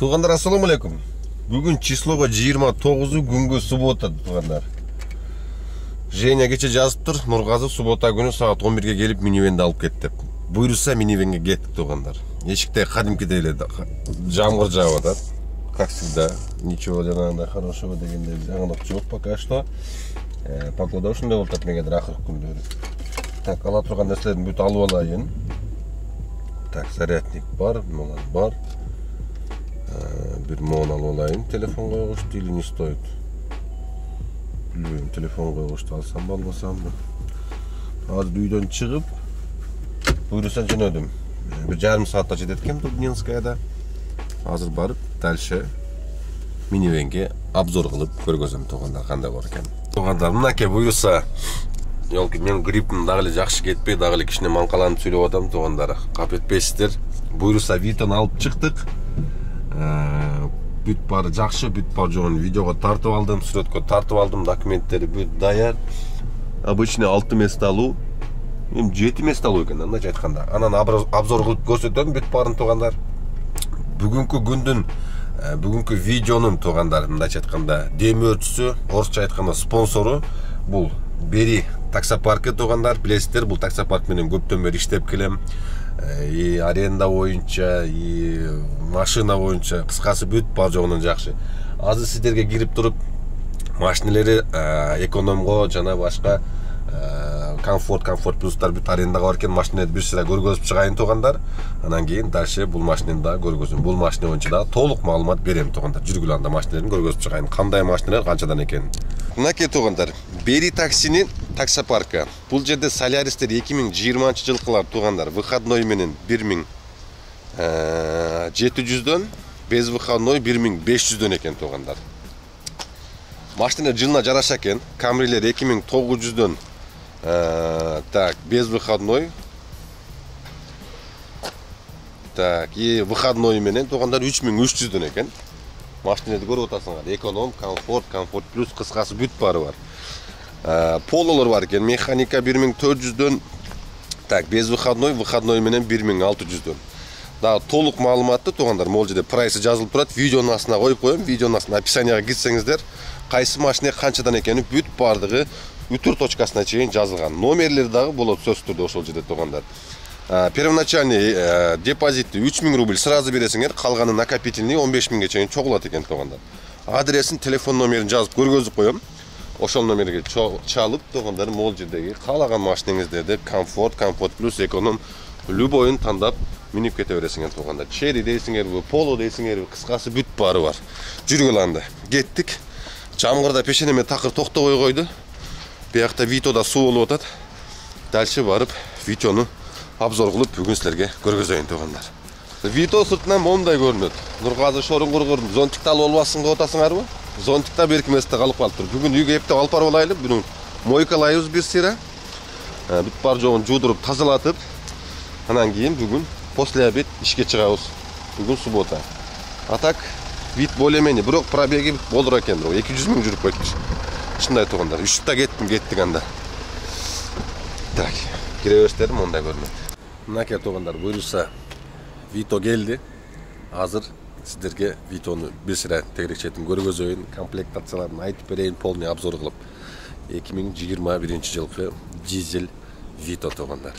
Туғандар, ассаламу алейкум. Бүгін числоға 29 күнгі суббота, туғандар. Женя кече жазып тұр, Нұрғазы суббота күні сағат 11-ге келіп минивенді алып кетті. Бұйырса минивенге кеттік, туғандар. Ешікте қадимкідей еледі, жамғыр жауып атады. Как всегда, ничего жаңағындай хорошего дегенде жаңалық жоқ пока что. Погода ушундай болуп атат мегедир акыркы күндөрү. Так, ала турган нерселердин бүт алып алайын. Так, зарядник бар, монан бар. Bir mon alып алайын. Телефон койгучту или не стоит? Билбейм, телефон койгучту алсам ба, албасам ба. Азыр үйдөн чыгып, буйруса жөнөдүм. Bir жарым саатта жетет экен Дубнинскаяда. Азыр барып, дальше минивенге обзор кылып көргөзөм, тугандар, кандай бар экен. Тугандар, мынакей буйруса, жолки мен гриппим дагы эле жакшы кетпей, дагы эле кичине маңкаланып сүйлөп атам, тугандар. Кап этпейсиздер. Буйруса Витону алып чыктык. Бүт бары жакшы, бүт бар жогун видеого тартып алдым, сүрөткө тартып алдым, документтери бүт даяр. Обычный 6 место алуу, 7 место алуу экен, андайча айтканда. Анан обзор кылып көрсөтөм бүт барын, тугандар. Бүгүнкү күндүн, бүгүнкү видеонун, тугандар, мындайча айтканда, демөөрчүсү, орусча айтканда спонсору бул Бери таксопаркы, тугандар. Билесиздер, бул таксопарк менен көптөн бери иштеп келем. И аренда боюнча, и машина боюнча, кыскасы бүт бар жогунан жакшы. Азыр сиздерге кирип туруп, машинелери экономго жана башка комфорт плюстар бүт арендага бар экен, машинени бир сыра көргөзүп чыгайын, тугандар. Анан кийин дальше бул машинени да көргөзөм. Бул машина боюнча да толук маалымат берем, тугандар. Жүргүлө анда машинелерин көргөзүп чыгайын. Кандай машинелер, канчадан экенин. Мынакей, тугандар, Бери таксинин таксопаркы. Бул жерде Соляристер 2020-жылкылар, тугандар, выходной менен 1700дөн, без выходной 1500дөн экен, тугандар. Машина жылына жараша экен. Камрилер 2900дөн, так, без выходной. Так, и выходной менен, тугандар, 3300дөн экен. Машинеди көрүп атасыңар. Эконом, комфорт плюс, кыскасы бүт бары бар. Пололор бар экен. Механика 1400дөн, так, без выходной менен 1600дөн. Да, толук маалыматты, тугандар, могул жерде прайсы жазылып турат. Видеонун астына коюп коем. Видеонун астына описанияга кирсеңиздер, кайсы машина канчадан экени бүт бардыгы үтүр точкасына чейин жазылган. Номерлери дагы болот сөзсүз түрдө ошол жерде, тугандар. Первоначальный депозитти 3000 рубль сразу бересиңер, калганы накопительный 15000ге чейин чогулат экен, тугандар. Адресин, телефон номерин жазып көргөзүп коем. Ошол номерге чалып, тугандар, могул жердеги каалаган машинеңиздерди комфорт плюс, эконом любойун тандап минип кете бересиңер, тугандар. Черри дейсиңерби, поло дейсиңерби, кыскасы бүт бары бар. Жүргүлө анда. Кеттик. Жамгырда пешенеме такыр токтобой койду. Биякта Витода суу болуп атат. Дальше барып Витону обзор кылып бүгүн силерге көргөзөйүн, тугандар. Вито сыртынан мондай көрүнөт. Нургазы шорун кургурун, зонтикти алып албасын деп атасыңарбы? Зонтикта берки месте калып калыптыр. Бүгүн үйгө эптеп алып барып алайлы. Бүгүн мойкалайбыз бир сыйра. Бүт бар жогун жуудуруп, тазалатып, анан кийин бүгүн после обед ишке чыгабыз. Бүгүн суббота. А так вид более-менее, бирок пробеги болдур экен, 200 000 жүрүп кетти. Ушундай, тугандар. 3-та кеттик анда. Так, кире берсеңер мондай көрүнөт. Мынакей, тугандар, буйруса Вито келди. Азыр сиздерге Витону бир сыра тегерекчетин көргөзөйүн, комплектацияларын айтып берейин, полный обзор кылып. 2021-жылкы дизель Вито, тугандар.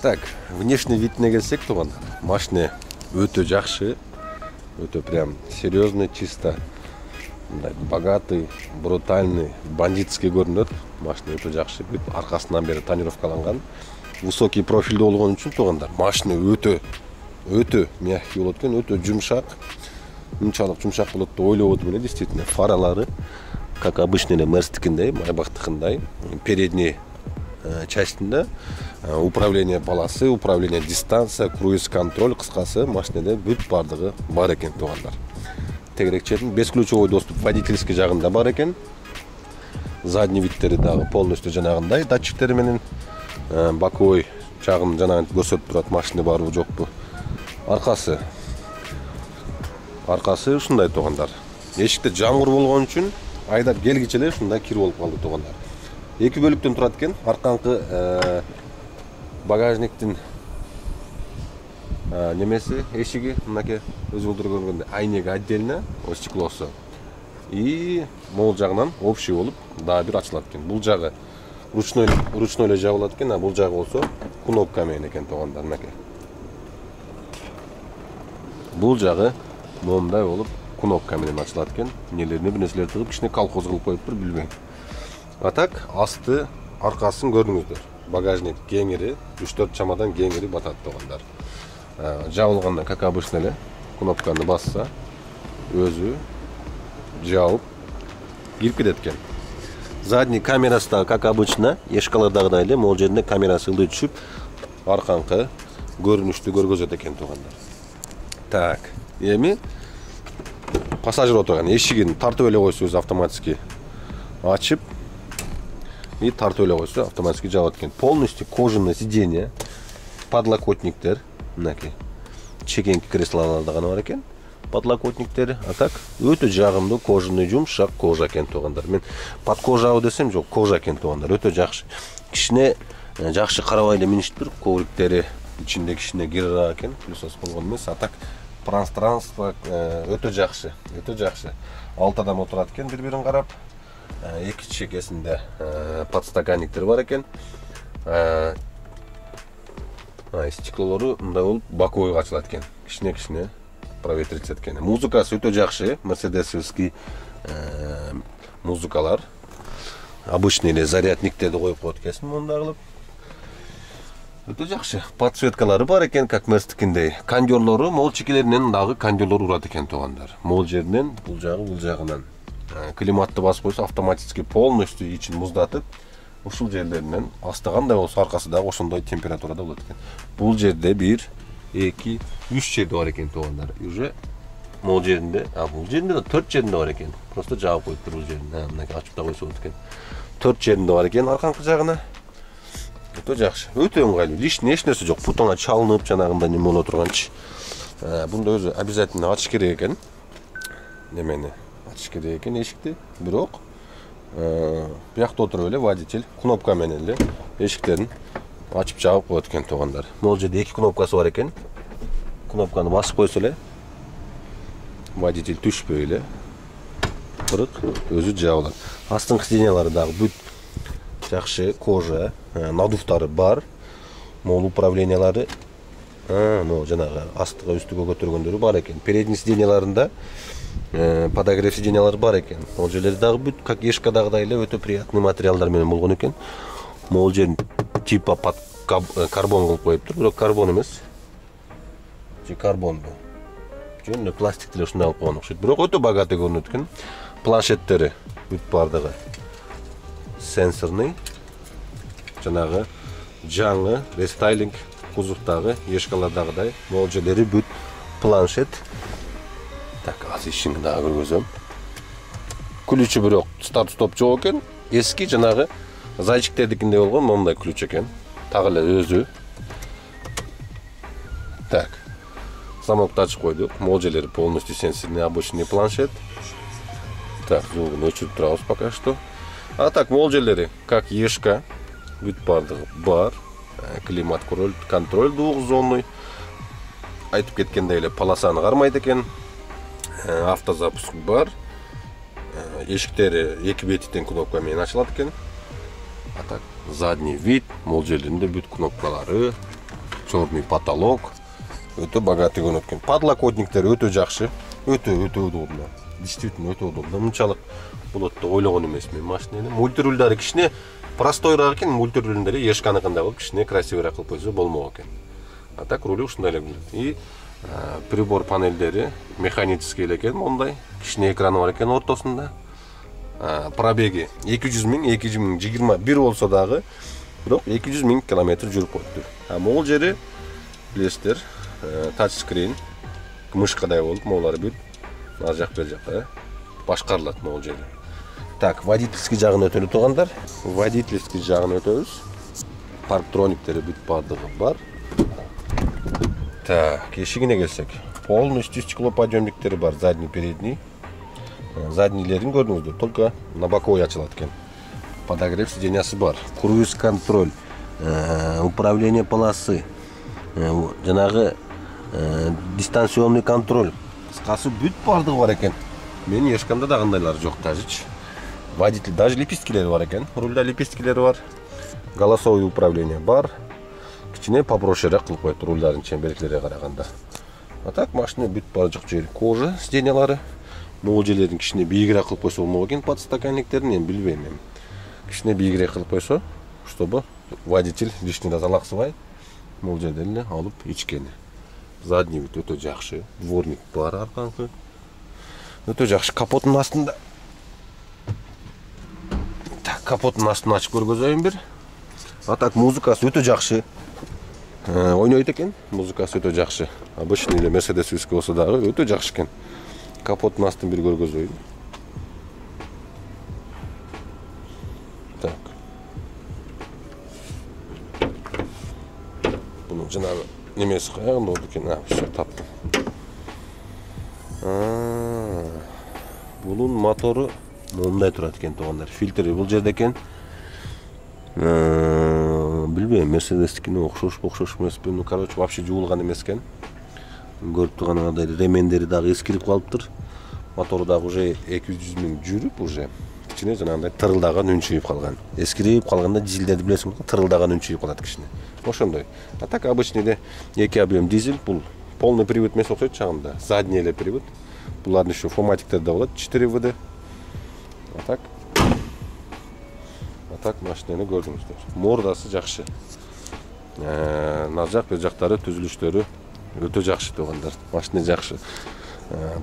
Так, внешний видіне келсек, туғандар, машина өтө жакшы, өтө прям серьезный, чисто мындай богатый, брутальный, бандитский көрүнөт. Машина өтө жакшы, бүт аркасынан бери тонировкаланган. Высокий профилдүү болгон үчүн туугандар, машина өтө мягкий болот экен, өтө жумшак. Мынчалык жумшак болот деп ойлоп эле, действительно, фаралары как обычный эле Мерстикиндей, Майбахтыкындай, передний частында управление полосы, управление дистанция, круиз контроль, кыскасы машинеде бүт бардыгы бар экен туугандар. Тегерек четин бесключевой доступ водительский жагында бар экен. Задний видтери дагы полностью жанагындай датчиктери менен боковой жагын жанагы көрсөтүп турат, машина барбы жокпу. Аркасы ушундай туугандар. Эшикте жамгыр болгон үчүн айдап келгиче эле ушундай кир болуп калды туугандар. Эки бөлүктөн турат экен. Арканкы багажниктин немеси, эшиги мынакей өзүңүздөр көргөндөй айнеги отдельно, стеклосу. И могул жагынан общий болуп дагы бир ачылат экен. Бул жагы ручной эле жабылат экен, а бул жагы болсо кнопка менен экен туугандар, мынакей. Бул жагы момундай болуп кнопка менен ачылат экен. Нелерине бир нерселер тыгып, кичине колхоз кылып коюптур, билбейм. А так асты, аркасын көрдүңүздөр. Багажник кеңири, 3-4 чамадан кеңири батат туугандар. Жабылганда как обычно эле кнопканы басса, өзү жауып кирип кетет экен. Задний камерасы да как обычно, эшкалардагыдай эле могул жеринде камерасы ылдый түшүп, арканкы көрүнүштү көргөзөт экен туугандар. Так, эми пассажир отурган эшигин тартып эле койсо өзү автоматически ачып и тартып эле койсо автоматически жабат экен. Полностью кожаное сиденье, подлокотниктер, мынакей. Чекенки креслолордо гана бар экен. Подлокотниктери, а так өтө жагымдуу кожаный жумшак кожа экен туугандар. Мен подкожабы десем жок, кожа экен туугандар. Өтө жакшы. Кичине жакшы карабай эле миништир, ковриктери ичинде кичине кирара экен, плюсос болгон эмес. А так пространство өтө жакшы, өтө жакшы. 6 адам отурат экен бири-бирин карап. Эки чекесинде подстаканниктер бар экен. Стеклолору мындай болуп боковойго ачылат экен. Кичине проветриться эткени. Музыкасы өтө жакшы, мерседесовский музыкалар. Обычный эле зарядниктерди коюп коет экенсиң мондай кылып. Өтө жакшы. Подсветкалары бар экен, как Мерстикиндей. Кондёрлору могул чекелеринен дагы кондёрлор урат экен туугандар. Могул жеринен бул жагынан. Климатты басып койсо автоматически полностью ичин муздатып, ушул жерлеринен астагандай болсо аркасы дагы ошондой температурада болот экен. Бул жерде 1, 2, 3 жерде бар экен туугандар. Уже могул жеринде, бул жеринде да 4 жеринде бар экен. Просто жаап коюптур бул жерин. Мынакей ачып да койсо болот экен. 4 жеринде бар экен арканкы жагына. Өтө жакшы. Өтө ыңгайлуу. Лишний эч нерсе жок. Бутонга чалынып жанагында неме боло турганчы. Бунда өзү обязательно ачыш керек экен. Немени ачыш керек экен эшикти. Бирок биякта отуруп эле водитель кнопка менен эле эшиктерин ачып жаап коет экен туугандар. Могул жерде 2 кнопкасы бар экен. Кнопканы басып койсо эле водитель түшпөй эле кырык өзү жабылат. Астыңкы сиденьялары дагы бүт жакшы, кожа, надуфтары бар. Могул управлениялары могул жанагы астыга үстүгө көтөргөндөрү бар экен. Передний сиденьяларында подогрев сиденьялары бар экен. Могул жерлери дагы бүт как эшкадагыдай эле өтө приятный материалдар менен болгон экен. Могул жерин типа под карбон кылып коюптур, бирок карбон эмес. Же карбонбу? Жөн пластик деле ушундай кылып койгон окшойт. Бирок өтө богатый көрүнөт экен. Планшеттери бүт бардыгы сенсорный. Жанагы жаңы рестайлинг кузовдагы эшкалардагыдай могул жерлери бүт планшет. Так, азыр ишин дагы көргөзөм. Ключу бирок старт-стоп жок экен. Эски жанагы зайчиктердикиндей болгон момундай ключ экен. Так эле өзү. Так. Замокты ачып койдук. Могул жерлери полностью сенсорный обычный планшет. Так, звугун өчүрүп турабыз пока что. А так, могул жерлери как ешка бүт бардыгы бар. Климат контроль двухзонный. Айтып кеткендей эле полосаны кармайт экен. Автозапуск бар. Эшиктери эки бетиден кнопка менен ачылат экен. А так, задний вид, могул жерлеринде бүт кнопкалары, черный потолок. Өтө богатый көрүнөт экен. Подлокотниктер өтө жакшы, өтө удобно. действительно өтө удобно. Мынчалык болот деп ойлогон эмесмин машинени. Мультирульдары кичине простойраак экен, мультирульдери ешканыкындай болуп кичине красивыйраак кылып койсо болмок экен. А так рулю ушундай эле келет. И прибор панелдери механический эле экен, мондай кичине экраны бар экен ортосунда. Пробеги 200 миң, 2021 болсо дагы, бирок 200 миң километр жүрүп коюптур. Могул жери билесиздер, тач скрин, мышкадай болуп, могулары бүт ар жак бер жакка башкарылат могул жери. Так, водительский жагын өтөлү туугандар. Водительский жагын өтөбүз. Парктрониктери бүт бардыгы бар. Так, эшигине келсек, полностью стеклоподъемниктери бар, задний, передний. Заднийлерин көрдүңүздөр, только на боковой ачылат экен. Подогрев сиденьясы бар. Круиз контроль, управление полосы, жанагы дистанционный контроль. Кыскасы бүт бардыгы бар экен. Менин ешканда да кандайлары жок дажычы. Водитель даже лепесткилери бар экен. Рульда лепесткилери бар. Голосовое управление бар. Кичине попрощерак кылып коет рульдардын чемберектерине караганда. А так машина бүт бар жок жери кожа сиденьялары. Могул жерлерин кичине бийигирээк кылып койсо болмок экен, подстаканниктерин эми билбейм эми. Кичине бийигирээк кылып койсо, чтобы водитель лишний раз алаксыбай могул жерден эле алып ичкени. Задний бүт өтө жакшы, дворник бар аркаңкы. Өтө жакшы, капоттун астында. Так, капоттун астын ачып көргөзөйүн бир. А так музыкасы өтө жакшы. Ойнойт экен, музыкасы өтө жакшы. Обычный эле Mercedes болсо дагы өтө жакшы экен. Капоттун астын бир көргөзөйүн. Так. Бунун жанагы немеси каягында болду экен? Всё таптым. Бунун мотору мындай турат экен туугандар. Фильтри бул жерде экен. Билбейм, Mercedes'tikine окшош эмеспи. Ну, короче, вообще жуулган эмес экен. Көрүп турганыңардай ремендери дагы эскирип калыптыр. Мотору дагы уже 200 миң жүрүп уже. Кичине жанагындай тырылдаган үн чыгып калган. Эскирип калганда дизелдерди билесиңби, тырылдаган үн чыгып калат кичине. Ошондой. А так обычный эле 2 объем дизель, бул полный привод эмес окшойт чагында. Задний эле привод. Булардын еще фоматиктер да болот, 4 ВД. А так машинени көрдүңүздөр. Мордасы жакшы. Нар жак, бер жактары түзүлүштөрү өтө жакшы туугандар. Машина жакшы.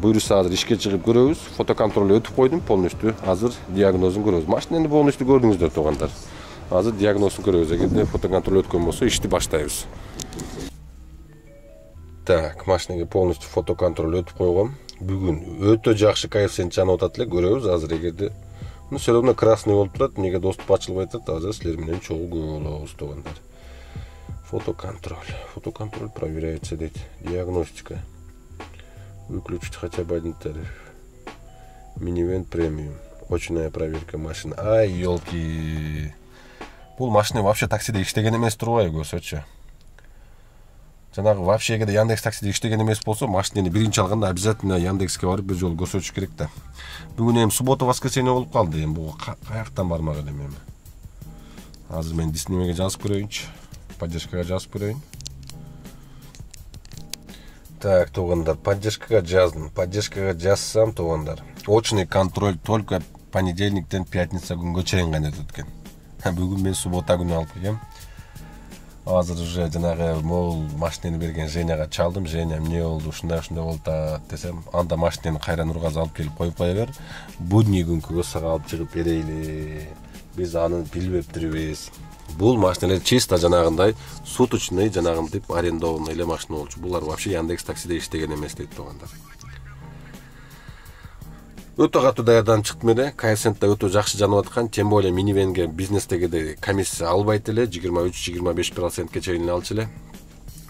Буюрса азыр ишке чыгып көрөбүз. Фотоконтроль өтүп койдум полностью. Азыр диагнозун көрөбүз. Машинени полностью көрдүңүздөр туугандар. Азыр диагнозун көрөбүз. Эгерде фотоконтроль өткөн болсо, ишти баштайбыз. Так, машинеге полностью фотоконтроль өтүп койгом. Бүгүн өтө жакшы коэффициент жанып атат эле, көрөбүз азыр эгерде. Ну, все равно красный болуп турат, эмнеге доступ ачылбай атат, азыр силер менен чогуу көрө болобуз туугандар. Фотоконтроль проверяется дейт. Диагностика. Выключить хотя бы один тариф. Минивэн премиум. Очная проверка машины. Ай, ёлки. Бул машина вообще таксиде иштеген эмес турбайбы көрсөтчү. Жанагы вообще эгерде Яндекс таксиде иштеген эмес болсо, машинени биринчи алганда обязательно Яндекске барып бир жолу көрсөтүш керек да. Бүгүн эми суббота, воскресенье болуп калды. Эми буга каяктан бармак элем эми. Азыр мен диснимеге жазып көрөйүнчү. Поддержкага жазып көрөйүн. Так, туугандар, поддержкага жаздым. Поддержкага жазсам, туугандар, очный контроль только понедельниктен пятница күнгө чейин гана өтөт экен. Бүгүн мен суббота күнү алып келгем. Азыр уже жанагы мол машинени берген Женяга чалдым. Женя, эмне болду? Ушундай болду десем, анда машинени кайра Нургазы алып келип коюп кое бер. Будний күнгө сага алып чыгып берейли. Биз аны билбептирбиз. Бул машиналар чисто жанагындай суточный, жанагындай арендованный эле машина болчу. Булар вообще Яндекс таксиде иштеген эмес дейт туугандар. Өтө катуу даярданып чыктым эле. Коэффициент да өтө жакшы жанып аткан. Тем более минивенге бизнестеги комиссия албайт эле, 23-25%ке чейин алчу эле.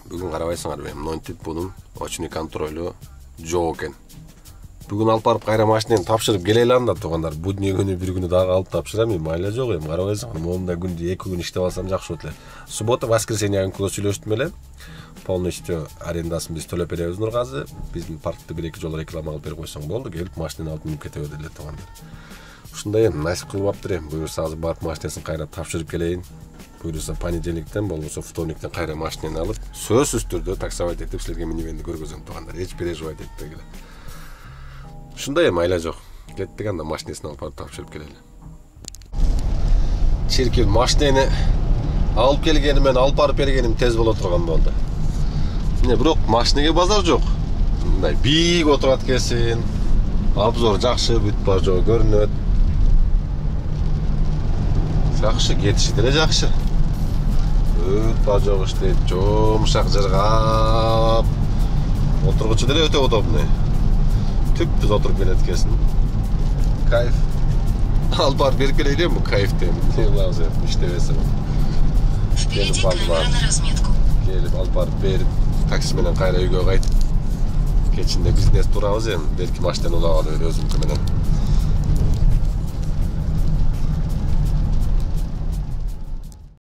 Бүгүн карабайсыңар, монтип бунун очный контролю жок экен. Бүгүн алып барып кайра машинени тапшырып келе алам да туугандар. Будний күнү бир күнү дагы алып тапшырам, майла жок эми, карабайсыңар. Монда күндө 2 күн иштеп алсам жакшы болот эле. Суббота, воскресенье күнү сүйлөштүм эле. Полностью арендасын биз төлөп беребиз Нургазы. Биздин паркты 1-2 жолу реклама кылып берип койсоң болду, келип машинени алып минип кете берди эле туугандар. Ушундай эми насип кылып аптыр эми. Буюрса азыр барып машинесин кайра тапшырып келейин. Буюрса понедельниктен болбосо вторниктен кайра машинени алып, сөзсүз түрдө таксовать этип силерге минивенди көргөзөм туугандар. Эч переживать этпегиле. Ушундай эми айла жок. Кеттик анда машинесин алып барып тапшырып келели. Чиркин машинени алып келгеним менен алып барып бергеним тез боло турган болду. Эмне бирок машинеге базар жок. Мындай бийик отурат экенсиң. Обзор жакшы, бүт бар жоо көрүнөт. Жакшы, кетиши деле жакшы. Бүт бар жоо иштейт, жумшак жыргап. Отургучу деле өтө удобный. Түп-түз отуруп келет экенсиң. Кайф. Алып барып берип келели бу кайфтен. Не кылабыз эми, иштебесем. Келип алып барып берип, такси менен кайра үйгө кайтып. Кечинде бизнес турабыз эми, белки машинени улап алып өзүмдүкү менен.